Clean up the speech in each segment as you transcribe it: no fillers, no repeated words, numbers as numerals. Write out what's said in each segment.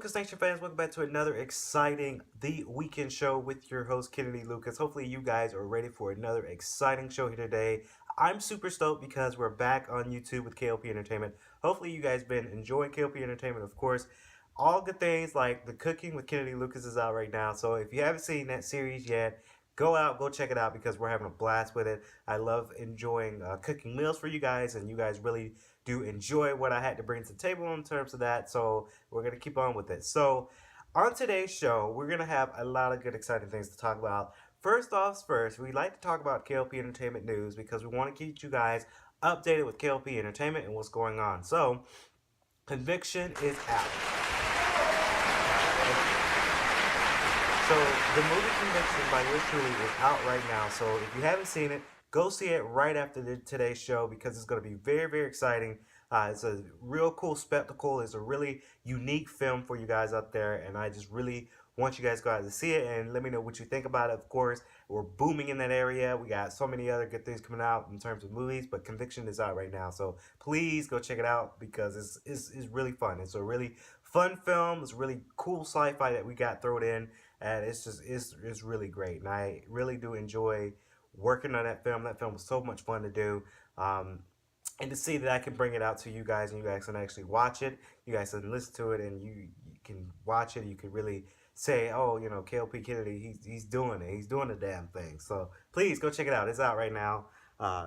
Lucas Nation fans? Welcome back to another exciting The Weekend Show with your host, Kennedy Lucas. Hopefully you guys are ready for another exciting show here today. I'm super stoked because we're back on YouTube with K.L.P Entertainment. Hopefully you guys been enjoying K.L.P Entertainment, of course. All good things like the Cooking with Kennedy Lucas is out right now. So if you haven't seen that series yet, go check it out because we're having a blast with it. I love enjoying cooking meals for you guys, and you guys really do enjoy what I had to bring to the table in terms of that. So we're gonna keep on with it. So on today's show, we're gonna have a lot of good, exciting things to talk about. First, we like to talk about K.L.P Entertainment news because we want to keep you guys updated with K.L.P Entertainment and what's going on. So, Conviction is out. So the movie Conviction by yours truly is out right now. So if you haven't seen it, go see it right after today's show because it's going to be very, very exciting. It's a real cool spectacle. It's a really unique film for you guys out there, and I just really want you guys to go out to see it and let me know what you think about it. Of course, we're booming in that area. We got so many other good things coming out in terms of movies, but Conviction is out right now. So please go check it out because it's really fun. It's a really fun film. It's really cool sci-fi that we got thrown in, and it's really great, and I really do enjoy working on that film. That film was so much fun to do, and to see that I can bring it out to you guys, and you guys can actually watch it. You guys can listen to it, and you can watch it. You can really say, oh, you know, K.L.P Kennedy, he's doing it. He's doing the damn thing. So please go check it out. It's out right now.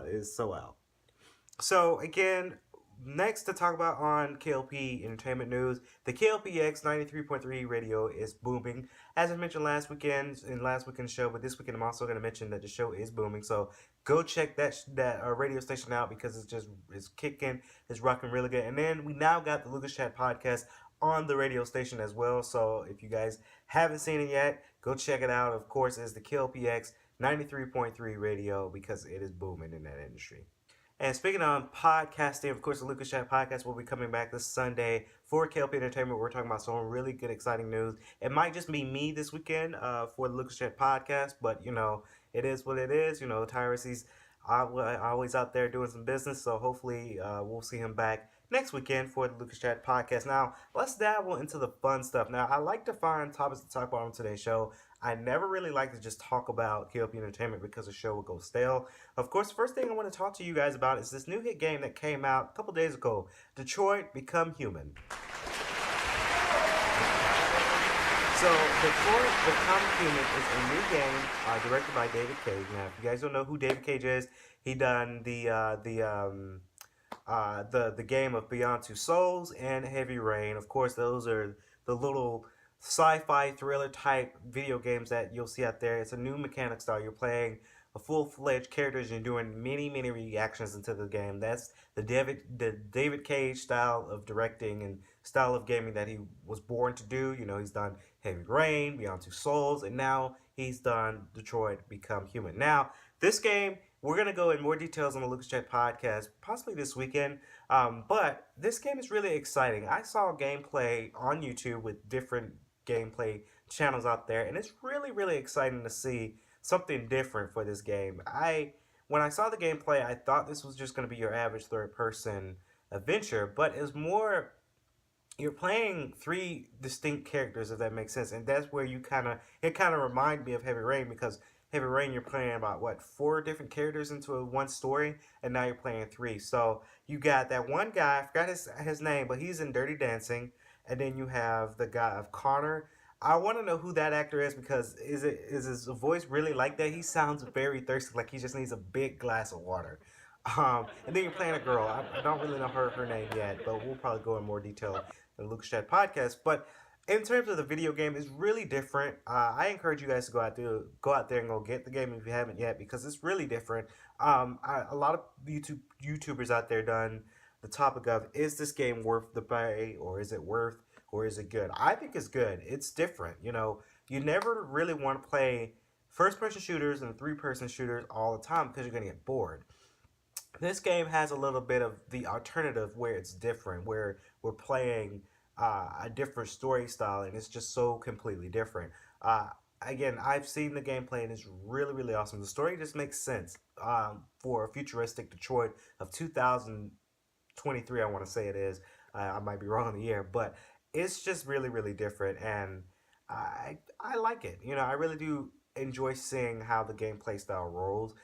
It's so out. So again, next to talk about on K.L.P Entertainment News, the KLPX 93.3 radio is booming. As I mentioned last weekend in last weekend's show, but this weekend I'm also going to mention that the show is booming. So go check that radio station out because it's kicking, it's rocking really good. And then we now got the Lucas Chat podcast on the radio station as well. So if you guys haven't seen it yet, go check it out. Of course, it's the KLPX 93.3 radio because it is booming in that industry. And speaking on podcasting, of course, the Lucas Chat podcast will be coming back this Sunday for K.L.P Entertainment. We're talking about some really good, exciting news. It might just be me this weekend for the Lucas Chat podcast, but, you know, it is what it is. You know, Tyrese's always out there doing some business, so hopefully we'll see him back next weekend for the Lucas Chat podcast. Now, let's dabble into the fun stuff. Now, I like to find topics to talk about on today's show. I never really like to just talk about K.L.P Entertainment because the show will go stale. Of course, the first thing I want to talk to you guys about is this new hit game that came out a couple days ago, Detroit Become Human. So, Detroit Become Human is a new game directed by David Cage. Now, if you guys don't know who David Cage is, he done the game of Beyond Two Souls and Heavy Rain. Of course, those are the little sci-fi thriller type video games that you'll see out there. It's a new mechanic style. You're playing a full-fledged characters and doing many reactions into the game. That's the David Cage style of directing and style of gaming that he was born to do. You know, he's done Heavy Rain, Beyond Two Souls, and now he's done Detroit Become Human. Now, this game, we're going to go in more details on the Lucas Chat podcast, possibly this weekend. But this game is really exciting. I saw gameplay on YouTube with different gameplay channels out there, and it's really exciting to see something different for this game. When I saw the gameplay, I thought this was just going to be your average third-person adventure, but it's more, you're playing three distinct characters, if that makes sense, and that's where it kind of reminded me of Heavy Rain, because Heavy Rain, you're playing about, what, 4 different characters into one story, and now you're playing 3. So you got that one guy, I forgot his name, but he's in Dirty Dancing, and then you have the guy of Connor. I want to know who that actor is because is his voice really like that? He sounds very thirsty, like he just needs a big glass of water. And then you're playing a girl. I don't really know her name yet, but we'll probably go in more detail in the Lucas Chat podcast. But in terms of the video game, it's really different. I encourage you guys to go out there and go get the game if you haven't yet because it's really different. A lot of YouTubers out there done the topic of, is this game worth the pay, or is it good? I think it's good. It's different. You know, you never really want to play first-person shooters and three-person shooters all the time because you're going to get bored. This game has a little bit of the alternative where it's different, where we're playing a different story style, and it's just so completely different. Again, I've seen the gameplay, and it's really awesome. The story just makes sense for a futuristic Detroit of 2023, I want to say it is. I might be wrong on the year, but it's just really really different, and I like it. You know, I really do enjoy seeing how the gameplay style rolls.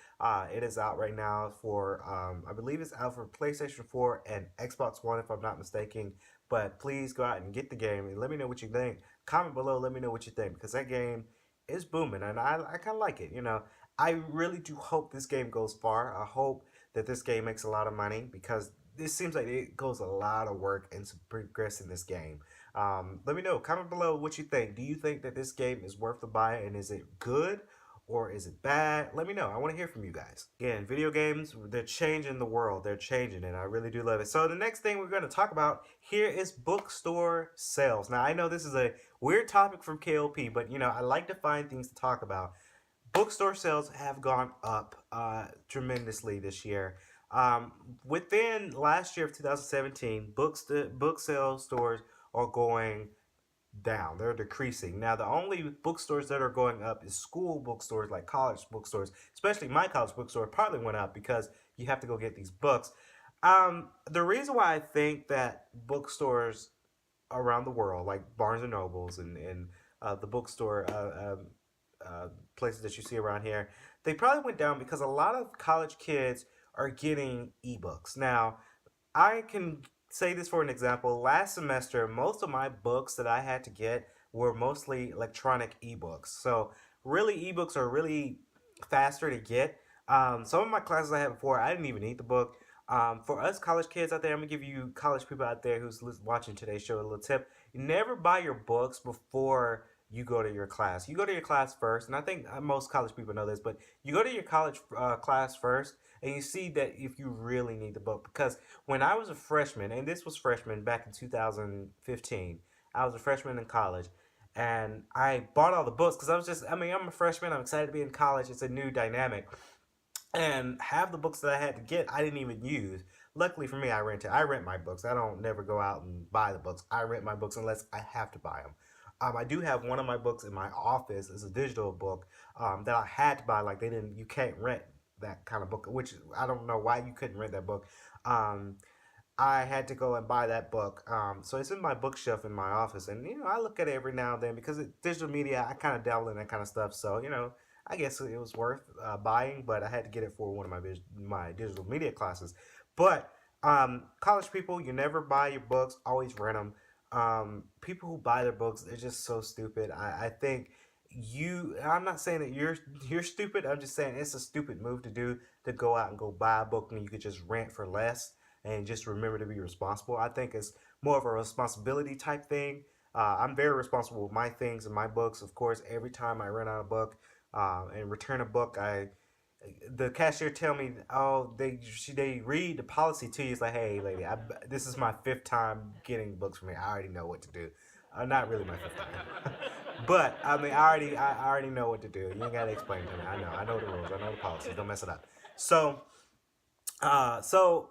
It is out right now for I believe it's out for PlayStation 4 and Xbox One if I'm not mistaken. But please go out and get the game and let me know what you think. Comment below, let me know what you think because that game is booming and I kind of like it. You know, I really do hope this game goes far. I hope that this game makes a lot of money because this seems like it goes a lot of work into progressing this game. Let me know. Comment below what you think. Do you think that this game is worth the buy and is it good or is it bad? Let me know. I want to hear from you guys. Again, video games, they're changing the world. They're changing it. I really do love it. So the next thing we're going to talk about here is bookstore sales. Now, I know this is a weird topic from K.L.P, but you know, I like to find things to talk about. Bookstore sales have gone up tremendously this year. Um, Within last year of 2017, book sales stores are going down. They're decreasing. Now, the only bookstores that are going up is school bookstores, like college bookstores. Especially my college bookstore probably went up because you have to go get these books. The reason why I think that bookstores around the world, like Barnes and Nobles and the bookstore places that you see around here, they probably went down because a lot of college kids are getting ebooks. Now, I can say this for an example. Last semester, most of my books that I had to get were mostly electronic ebooks. So, really, ebooks are really faster to get. Some of my classes I had before, I didn't even need the book. For us college kids out there, I'm gonna give you college people out there who's watching today's show a little tip. You never buy your books before you go to your class. You go to your class first, and I think most college people know this, but you go to your college class first, and you see that if you really need the book. Because when I was a freshman, and this was freshman back in 2015, I was a freshman in college, and I bought all the books because I was just, I mean, I'm a freshman, I'm excited to be in college, it's a new dynamic. And half the books that I had to get, I didn't even use. Luckily for me, I rented. I rent my books. I don't never go out and buy the books. I rent my books unless I have to buy them. I do have one of my books in my office. It's a digital book that I had to buy. Like they didn't, you can't rent that kind of book, which I don't know why you couldn't rent that book. Um, I had to go and buy that book. So it's in my bookshelf in my office, and you know I look at it every now and then because digital media. I kind of dabble in that kind of stuff. So you know, I guess it was worth buying, but I had to get it for one of my digital media classes. But college people, you never buy your books. Always rent them. People who buy their books, they're just so stupid. I think you. I'm not saying that you're stupid. I'm just saying it's a stupid move to do to go out and go buy a book when you could just rent for less and just remember to be responsible. I think it's more of a responsibility type thing. I'm very responsible with my things and my books. Of course, every time I rent out a book and return a book, the cashier tell me, oh, they read the policy to you. It's like, hey, lady, this is my fifth time getting books from me. I already know what to do. Not really my fifth time, but I mean, I already know what to do. You ain't gotta explain it to me. I know the rules. I know the policies. Don't mess it up. So so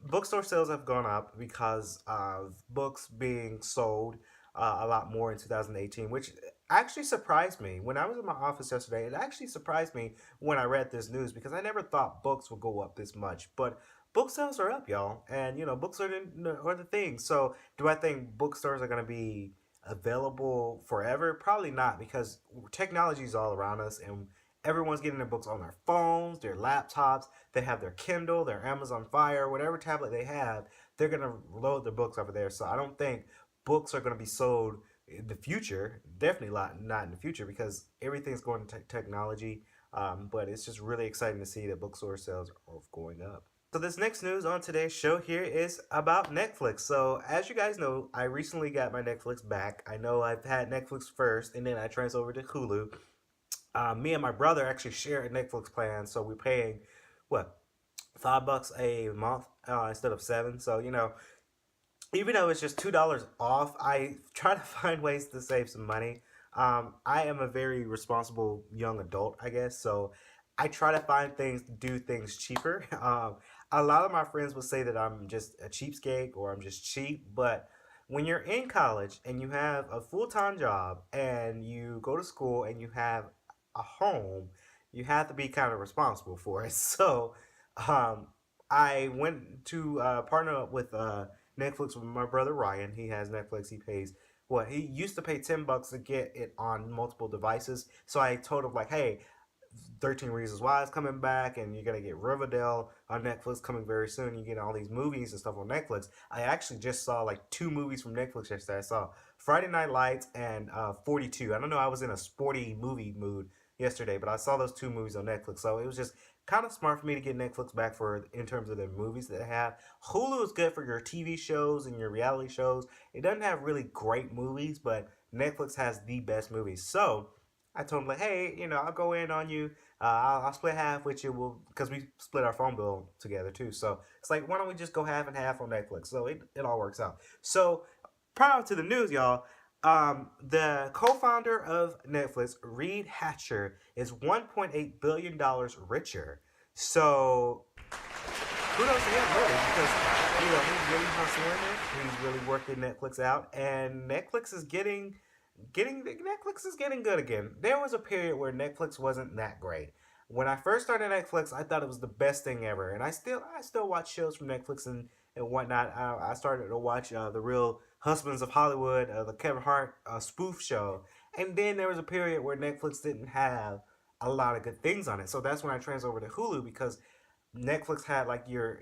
bookstore sales have gone up because of books being sold a lot more in 2018, which actually surprised me. When I was in my office yesterday, it actually surprised me when I read this news because I never thought books would go up this much. But book sales are up, y'all, and you know books are the thing. So do I think bookstores are going to be available forever? Probably not because technology is all around us and everyone's getting their books on their phones, their laptops. They have their Kindle, their Amazon Fire, whatever tablet they have. They're gonna load their books over there. So I don't think books are gonna be sold in the future. Definitely not in the future because everything's going to technology. But it's just really exciting to see that bookstore sales are going up. So this next news on today's show here is about Netflix. So as you guys know, I recently got my Netflix back. I know I've had Netflix first, and then I transferred over to Hulu. Me and my brother actually share a Netflix plan, so we're paying what $5 a month instead of seven. So you know, even though it's just $2 off, I try to find ways to save some money. I am a very responsible young adult, I guess, so I try to find things to do things cheaper. A lot of my friends will say that I'm just a cheapskate or I'm just cheap, but when you're in college and you have a full-time job and you go to school and you have a home, you have to be kind of responsible for it. So um, I went to partner up with Netflix with my brother Ryan. He has Netflix. He pays what he used to pay $10 to get it on multiple devices. So I told him like, hey, 13 Reasons Why is coming back, and you're gonna get Riverdale on Netflix coming very soon. You get all these movies and stuff on Netflix. I actually just saw like two movies from Netflix yesterday. I saw Friday Night Lights and 42. I don't know. I was in a sporty movie mood yesterday, but I saw those two movies on Netflix, so it was just kind of smart for me to get Netflix back for in terms of the movies that they have. Hulu is good for your TV shows and your reality shows. It doesn't have really great movies, but Netflix has the best movies. So I told him like, hey, I'll go in on you. I'll split half with you. Because we split our phone bill together too. So it's like, why don't we just go half and half on Netflix? So it all works out. So prior to the news, y'all, the co-founder of Netflix, Reed Hatcher, is $1.8 billion richer. So kudos to him, really, because he's really hustling it. He's really working Netflix out, and Netflix is getting good again. There was a period where Netflix wasn't that great. When I first started Netflix, I thought it was the best thing ever, and I still watch shows from Netflix and whatnot. I started to watch the Real Husbands of Hollywood, the Kevin Hart spoof show, and then there was a period where Netflix didn't have a lot of good things on it. So that's when I transferred over to Hulu because Netflix had like your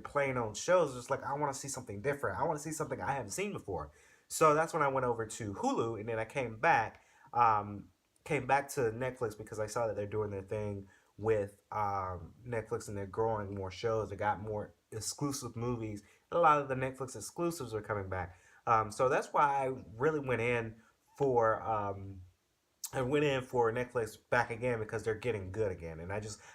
plain old shows. Just like I want to see something different. I want to see something I haven't seen before. So that's when I went over to Hulu, and then I came back to Netflix because I saw that they're doing their thing with Netflix and they're growing more shows. They got more exclusive movies. A lot of the Netflix exclusives are coming back. So that's why I really for Netflix back again because they're getting good again. And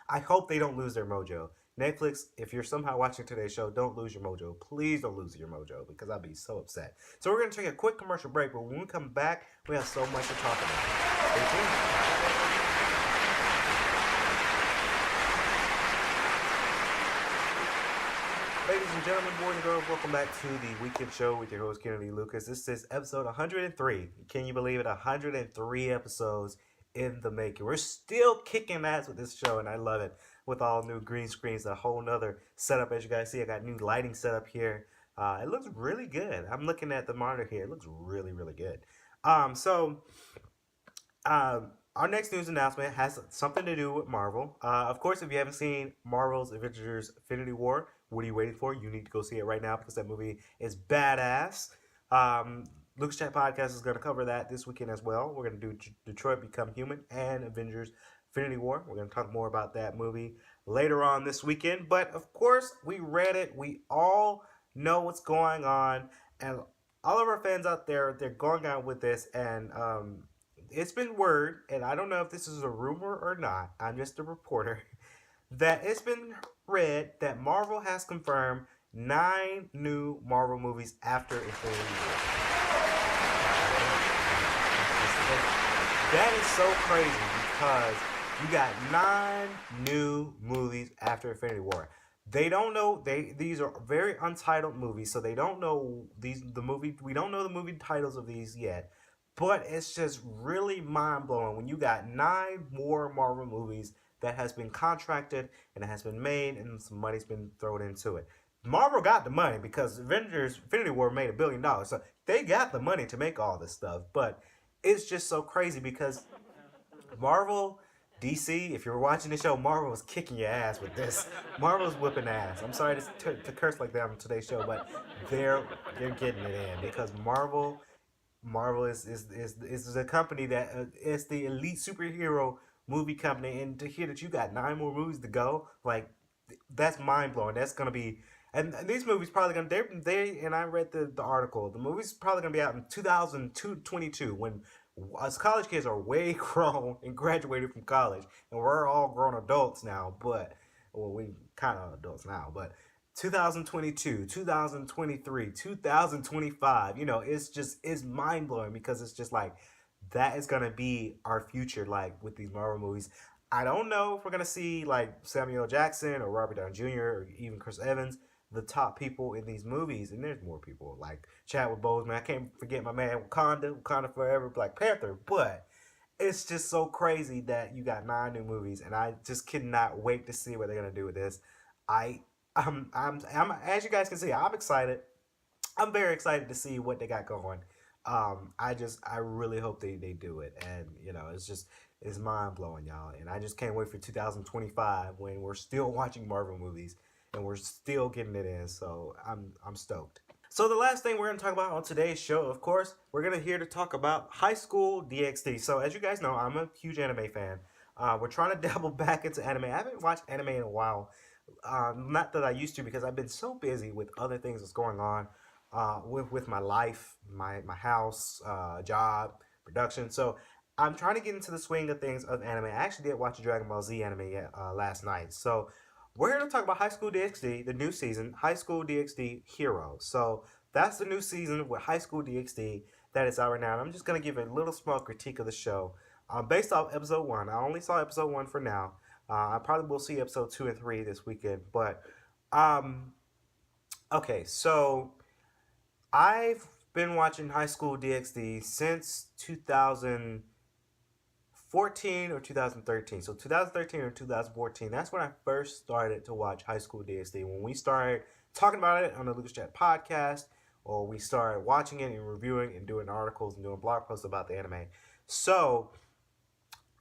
I hope they don't lose their mojo. Netflix, if you're somehow watching today's show, don't lose your mojo. Please don't lose your mojo because I'd be so upset. So we're going to take a quick commercial break, but when we come back, we have so much to talk about. Stay tuned. Ladies and gentlemen, boys and girls, welcome back to the Weekend Show with your host, Kennedy Lucas. This is episode 103. Can you believe it? 103 episodes in the making. We're still kicking ass with this show, and I love it. With all new green screens, a whole nother setup. As you guys see, I got new lighting set up here. It looks really good. I'm looking at the monitor here. It looks really, really good. So our next news announcement has something to do with Marvel. Of course, if you haven't seen Marvel's Avengers Infinity War, what are you waiting for? You need to go see it right now because that movie is badass. Luke's Chat Podcast is going to cover that this weekend as well. We're going to do Detroit Become Human and Avengers Infinity War. We're going to talk more about that movie later on this weekend. But of course, we read it. We all know what's going on. And all of our fans out there, they're going out with this. And it's been word, and I don't know if this is a rumor or not. I'm just a reporter. That it's been read that Marvel has confirmed 9 new Marvel movies after Infinity War. That is so crazy because you got 9 new movies after Infinity War. They don't know these are very untitled movies, so they don't know we don't know the movie titles of these yet. But it's just really mind blowing when you got 9 more Marvel movies that has been contracted and it has been made and some money's been thrown into it. Marvel got the money because Avengers Infinity War made $1 billion. So they got the money to make all this stuff. But it's just so crazy because Marvel, DC, if you're watching the show, Marvel was kicking your ass with this. Marvel's whipping ass. I'm sorry to curse like that on today's show, but they're getting it in because Marvel is a company that is the elite superhero movie company, and to hear that you got 9 more movies to go, like that's mind blowing. That's gonna be, and these movies probably gonna they and I read the article. The movie's probably gonna be out in 2022 when us college kids are way grown and graduated from college, and we're all grown adults now. But well, we kind of adults now, but 2022, 2023, 2025, it's mind blowing because it's just like that is gonna be our future, like with these Marvel movies. I don't know if we're gonna see like Samuel L. Jackson or Robert Downey Jr. or even Chris Evans, the top people in these movies, and there's more people like Chadwick Boseman. I can't forget my man Wakanda Forever, Black Panther. But it's just so crazy that you got 9 new movies, and I just cannot wait to see what they're gonna do with this. I'm as you guys can see, I'm excited. I'm very excited to see what they got going. I really hope they do it, and it's mind blowing, y'all. And I just can't wait for 2025 when we're still watching Marvel movies and we're still getting it in. So I'm stoked. So the last thing we're going to talk about on today's show, of course, we're going to here to talk about High School DxD. So as you guys know, I'm a huge anime fan. We're trying to dabble back into anime. I haven't watched anime in a while. Not that I used to because I've been so busy with other things that's going on with my life, my house, job, production. So I'm trying to get into the swing of things of anime. I actually did watch a Dragon Ball Z anime last night. So we're here to talk about High School DxD, the new season, High School DxD Hero. So that's the new season with High School DxD that is out right now. And I'm just going to give a little small critique of the show based off episode 1. I only saw episode 1 for now. I probably will see episode 2 and 3 this weekend. But, okay, so I've been watching High School DxD since 2014 or 2013. So 2013 or 2014, that's when I first started to watch High School DxD. When we started talking about it on the Lucas Chat podcast, or we started watching it and reviewing and doing articles and doing blog posts about the anime. So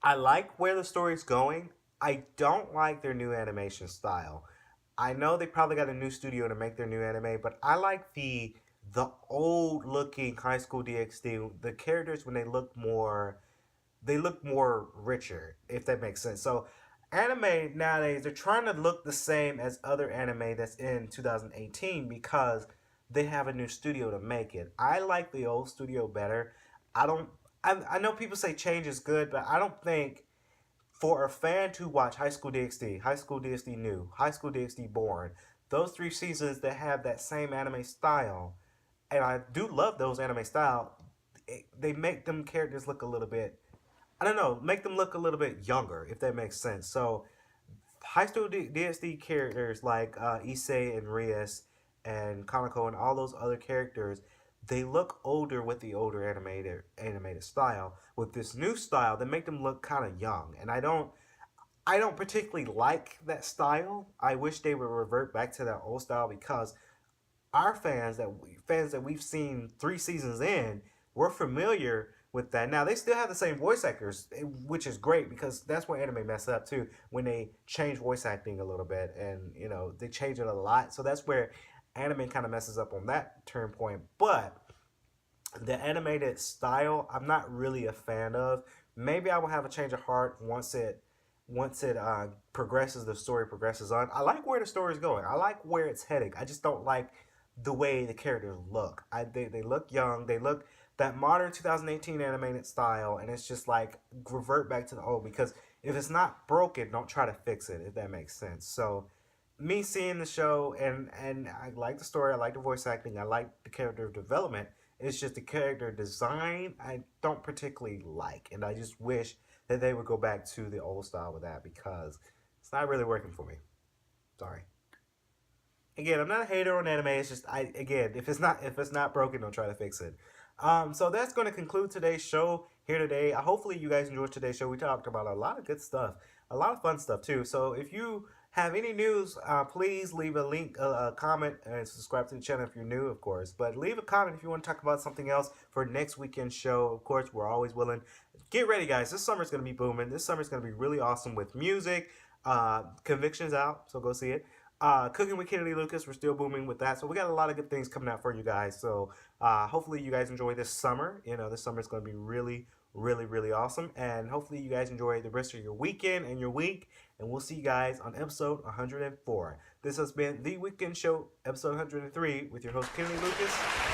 I like where the story's going. I don't like their new animation style. I know they probably got a new studio to make their new anime, but I like the old looking High School DxD. The characters when they look more richer, if that makes sense. So anime nowadays they're trying to look the same as other anime that's in 2018 because they have a new studio to make it. I like the old studio better. I don't I know people say change is good, but I don't think for a fan to watch High School DxD, High School DxD New, High School DxD Born, those 3 seasons that have that same anime style, and I do love those anime style, they make them characters look a little bit, I don't know, make them look a little bit younger, if that makes sense. So High School DxD characters like Issei and Rias and Kanako and all those other characters, they look older with the older animated style. With this new style, they make them look kind of young, and I don't particularly like that style. I wish they would revert back to that old style because our fans that we've seen 3 seasons in, we're familiar with that. Now they still have the same voice actors, which is great because that's where anime mess up too when they change voice acting a little bit, and they change it a lot. So that's where anime kind of messes up on that turn point. But the animated style, I'm not really a fan of. Maybe I will have a change of heart once it progresses. The story progresses on. I like where the story is going. I like where it's heading. I just don't like the way the characters look. They look young. They look that modern 2018 animated style, and it's just like revert back to the old because if it's not broken, don't try to fix it. If that makes sense. So me seeing the show and I like the story, I like the voice acting, I like the character development. It's just the character design I don't particularly like, and I just wish that they would go back to the old style with that because it's not really working for me. Sorry. Again, I'm not a hater on anime. It's just if it's not broken, don't try to fix it. So that's going to conclude today's show here today. Hopefully you guys enjoyed today's show. We talked about a lot of good stuff, a lot of fun stuff too. So if you have any news, please leave a link, a comment, and subscribe to the channel if you're new, of course. But leave a comment if you want to talk about something else for next weekend's show. Of course, we're always willing. Get ready, guys. This summer's going to be booming. This summer's going to be really awesome with music. Conviction's out, so go see it. Cooking with Kennedy Lucas, we're still booming with that. So we got a lot of good things coming out for you guys. So hopefully you guys enjoy this summer. This summer is going to be really, really, really awesome. And hopefully you guys enjoy the rest of your weekend and your week. And we'll see you guys on episode 104. This has been The Weekend Show, episode 103, with your host, Kennedy Lucas.